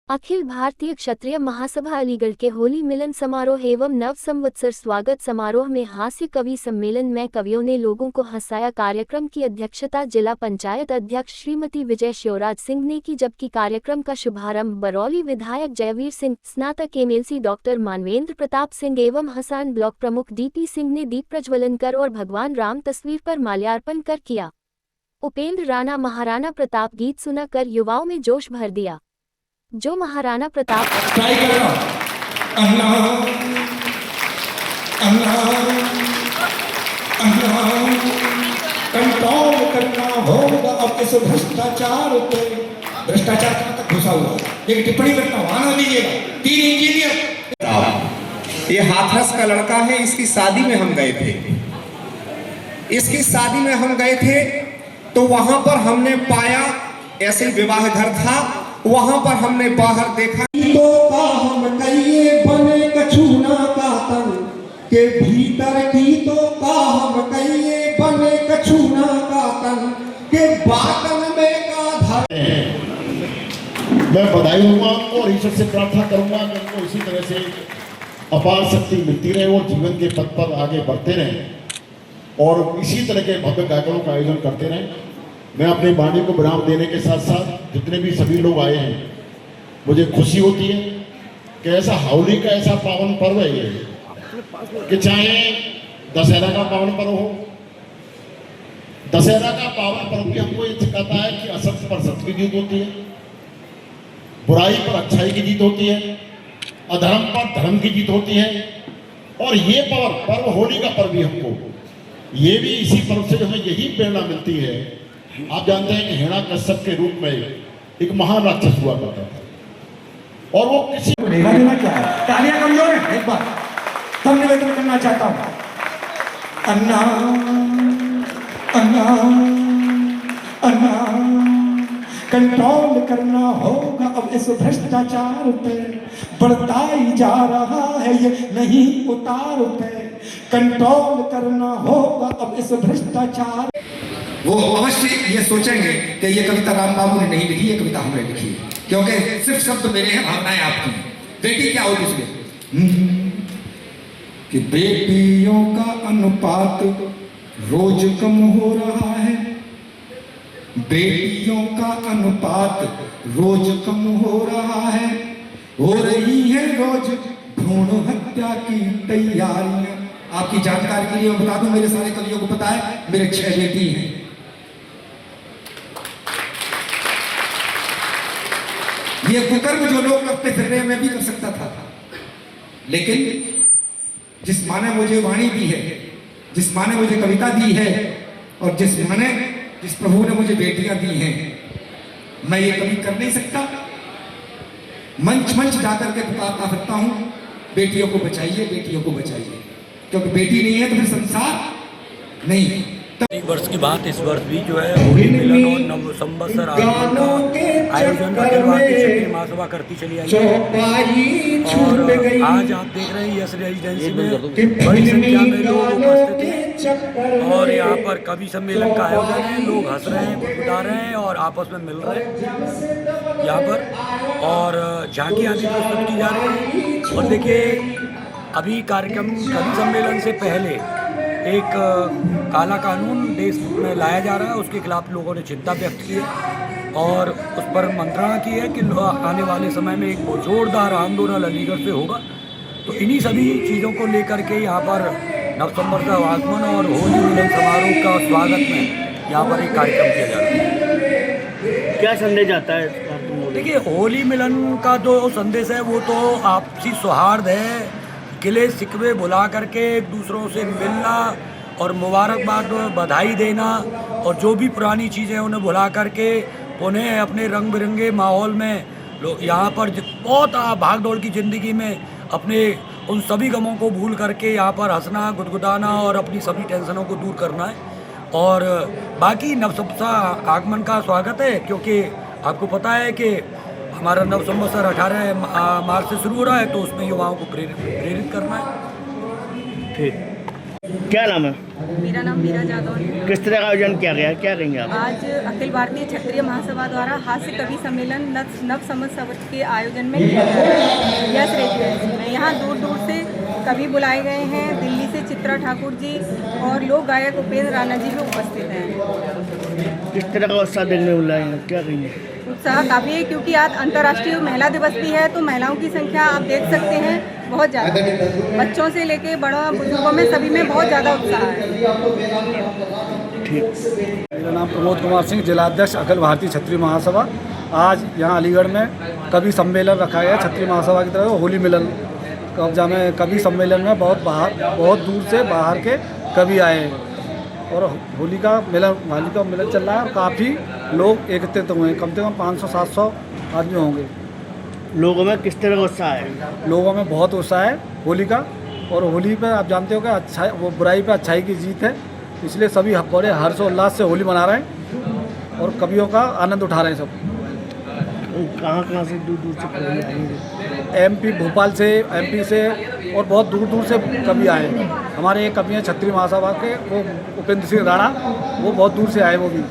अखिल भारतीय क्षत्रिय महासभा अलीगढ़ के होली मिलन समारोह एवं नव संवत्सर स्वागत समारोह में हास्य कवि सम्मेलन में कवियों ने लोगों को हंसाया। कार्यक्रम की अध्यक्षता जिला पंचायत अध्यक्ष श्रीमती विजय शिवराज सिंह ने की, जबकि कार्यक्रम का शुभारंभ बरौली विधायक जयवीर सिंह, स्नातक एमएलसी डॉक्टर मानवेंद्र प्रताप सिंह एवं हसान ब्लॉक प्रमुख डीपी सिंह ने दीप प्रज्वलन कर और भगवान राम तस्वीर पर माल्यार्पण कर किया। उपेंद्र राणा महाराणा प्रताप गीत सुना कर युवाओं में जोश भर दिया। जो महाराणा प्रताप ट्राई कर रहा अल्लाह अल्लाह अल्लाह कंट्रोल करना होगा अब इस भ्रष्टाचार पे। भ्रष्टाचार कहाँ तक घुसा हुआ है? एक टिप्पणी करता हूँ, आना दीजिएगा। 3 इंजीनियर, ये हाथरस का लड़का है, इसकी शादी में हम गए थे। इसकी शादी में हम गए थे तो वहां पर हमने पाया, ऐसे विवाह घर था, वहां पर हमने बाहर देखा तो का हम कहिए बने कछूना का तन के भीतर की, तो का हम कहिए बने कछूना का तन के बातन में का धर। मैं बधाई दूंगा और ईश्वर से प्रार्थना करूंगा कि उनको इसी तरह से अपार शक्ति मिलती रहे और जीवन के पथ पर आगे बढ़ते रहें और इसी तरह के भव्य कार्यक्रमों का आयोजन करते रहें। मैं अपनी वाणी को विराम देने के साथ साथ जितने भी सभी लोग आए हैं, मुझे खुशी होती है कि ऐसा होली का ऐसा पावन पर्व है ये, कि चाहे दशहरा का पावन पर्व हो। दशहरा का पावन पर्व भी हमको ये सिखाता है कि असत्य पर सत्य की जीत होती है, बुराई पर अच्छाई की जीत होती है, अधर्म पर धर्म की जीत होती है। और ये पर्व होली का पर्व भी हमको ये भी इसी पर्व से हमें यही प्रेरणा मिलती है। आप जानते हैं कि हिरण्यकश्यप के रूप में एक महान राक्षस हुआ करता था और वो किसी को लेना देना क्या है? तालियां कमजोर है। एक बार सब निवेदन करना चाहता हूं, अन्ना अन्ना अन्ना कंट्रोल करना होगा अब इस भ्रष्टाचार पे। बढ़ता ही जा रहा है ये नहीं उतार पे। कंट्रोल करना होगा अब इस भ्रष्टाचार। वो अवश्य ये सोचेंगे कि ये कविता राम बाबू ने नहीं लिखी, ये कविता हमने लिखी है, क्योंकि सिर्फ शब्द मेरे हैं, भावनाएं आपकी हैं। बेटी क्या होगी इसमें कि बेटियों का अनुपात रोज कम हो रहा है, बेटियों का अनुपात रोज कम हो रहा है, हो रही है रोज भ्रूण हत्या की तैयारियां। आपकी जानकारी के लिए मैं बता दूं, मेरे सारे कवियों को पता है, मेरे 6 बेटी हैं। ये कुकर्म जो लोग करते फिर रहे, मैं भी कर सकता था, लेकिन जिस माँ ने मुझे वाणी दी है, जिस माँ ने मुझे कविता दी है और जिस प्रभु ने मुझे बेटियां दी हैं, मैं ये कभी कर नहीं सकता। मंच जाकर के पुकारता फिरता हूं, बेटियों को बचाइए, बेटियों को बचाइए, क्योंकि बेटी नहीं है तो फिर संसार नहीं। एक वर्ष की बात इस वर्ष भी जो है होली मिलन और नव संवत्सर आगमन का आयोजन अखिल भारतीय क्षत्रिय महासभा करती चली आई है। और आज आप देख रहे हैं यस रेजिडेंसी में बड़ी संख्या में लोग उपस्थित हैं और यहाँ पर कवि सम्मेलन का आयोजन है। लोग हंस रहे हैं, गुदगुदा रहे हैं और आपस में मिल रहे हैं यहाँ पर, और झांकी आदि प्रस्तुत की जा रही है। और देखिए, अभी कार्यक्रम कवि सम्मेलन से पहले एक काला कानून देश में लाया जा रहा है, उसके खिलाफ लोगों ने चिंता व्यक्त की है और उस पर मंत्रणा की है कि आने वाले समय में एक जोरदार आंदोलन अलीगढ़ से होगा। तो इन्हीं सभी चीज़ों को लेकर के यहाँ पर नव संवत्सर आगमन और होली मिलन समारोह का स्वागत में यहाँ पर एक कार्यक्रम किया जा रहा है। क्या संदेश आता है? देखिए, होली मिलन का जो संदेश है वो तो आपसी सौहार्द है, गिले शिकवे भुला करके एक दूसरों से मिलना और मुबारकबाद बधाई देना, और जो भी पुरानी चीज़ें उन्हें भुला करके उन्हें अपने रंग बिरंगे माहौल में लोग यहाँ पर बहुत भागदौड़ की ज़िंदगी में अपने उन सभी गमों को भूल करके यहाँ पर हंसना, गुदगुदाना और अपनी सभी टेंशनों को दूर करना है। और बाकी नव संवत्सर आगमन का स्वागत है, क्योंकि आपको पता है कि हमारा नव संवत्सर 18 मार्च से शुरू हो रहा है, तो उसमें युवाओं को प्रेरित करना है। ठीक। क्या नाम है? मेरा नाम मीरा जादव है। किस तरह का आयोजन किया गया है, क्या कहेंगे आप? आज अखिल भारतीय क्षत्रिय महासभा द्वारा हास्य कवि सम्मेलन नव संवत्सर के आयोजन में किया जा रहा है यस रेजिडेंसी में। यहाँ दूर दूर से कवि बुलाए गए हैं। दिल्ली से चित्रा ठाकुर जी और लोक गायक उपेंद्र राणा जी भी उपस्थित हैं। किस तरह का उत्साह देखने को मिला है, क्या कहेंगे? उत्साह काफ़ी है क्योंकि आज अंतर्राष्ट्रीय महिला दिवस भी है, तो महिलाओं की संख्या आप देख सकते हैं बहुत ज़्यादा है। बच्चों से लेके बड़ों बुजुर्गों में सभी में बहुत ज़्यादा उत्साह है। ठीक। मेरा नाम प्रमोद कुमार सिंह, जिलाध्यक्ष अखिल भारतीय क्षत्रिय महासभा। आज यहाँ अलीगढ़ में कवि सम्मेलन रखा गया क्षत्रिय महासभा की तरफ। होली मिलन कब्जा में कवि सम्मेलन में बहुत दूर से बाहर के कवि आए हैं और होली का मिलन चल रहा है और काफ़ी लोग एकत्रित हुए हैं। कम से कम 500-700 आदमी होंगे। लोगों में किस तरह का उत्साह है? लोगों में बहुत उत्साह है होली का। और होली पे आप जानते हो कि अच्छा वो बुराई पे अच्छाई की जीत है, इसलिए सभी बड़े हर्षोल्लास से होली मना रहे हैं और कवियों का आनंद उठा रहे हैं सब। कहाँ से दूर दूर से कवि आएंगे? एमपी भोपाल से, एमपी से और बहुत दूर दूर से कवि आए हैं। हमारे एक कवि हैं क्षत्रिय महासभा के, वो उपेंद्र सिंह राणा, वो बहुत दूर से आए वो भी।